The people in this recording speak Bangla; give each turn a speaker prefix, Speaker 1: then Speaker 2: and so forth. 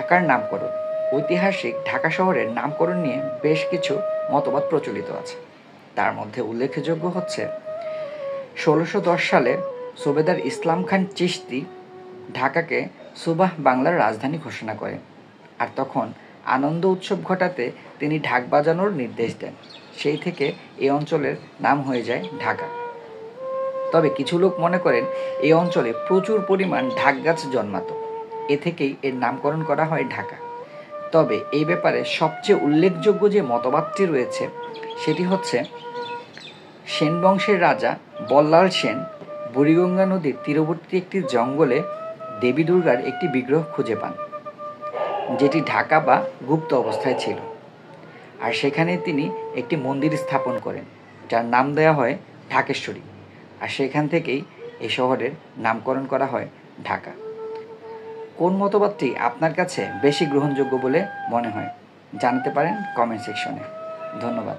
Speaker 1: ঢাকার নামকরণ। ঐতিহাসিক ঢাকা শহরের নামকরণ নিয়ে বেশ কিছু মতবাদ প্রচলিত আছে। তার মধ্যে উল্লেখযোগ্য হচ্ছে ১৬১০ সালে সুবেদার ইসলাম খান চিশতি ঢাকাকে সুবাহ বাংলার রাজধানী ঘোষণা করেন, আর তখন আনন্দ উৎসব ঘটাতে তিনি ঢাক বাজানোর নির্দেশ দেন। সেই থেকে এই অঞ্চলের নাম হয়ে যায় ঢাকা। তবে কিছু লোক মনে করেন এই অঞ্চলে প্রচুর পরিমাণ ঢাক গাছ জন্মাতো, এ থেকেই এর নামকরণ করা হয় ঢাকা। তবে এই ব্যাপারে সবচেয়ে উল্লেখযোগ্য যে মতবাদটি রয়েছে সেটি হচ্ছে সেন বংশের রাজা বল্লাল সেন বুড়িগঙ্গা নদীর তীরবর্তী একটি জঙ্গলে দেবী দুর্গার একটি বিগ্রহ খুঁজে পান, যেটি ঢাকা বা গুপ্ত অবস্থায় ছিল। আর সেখানে তিনি একটি মন্দির স্থাপন করেন, যার নাম দেওয়া হয় ঢাকেশ্বরী। আর সেখান থেকেই এই শহরের নামকরণ করা হয় ঢাকা। কোন মতবাদটি আপনার কাছে বেশি গ্রহণযোগ্য বলে মনে হয় জানাতে পারেন কমেন্ট সেকশনে। ধন্যবাদ।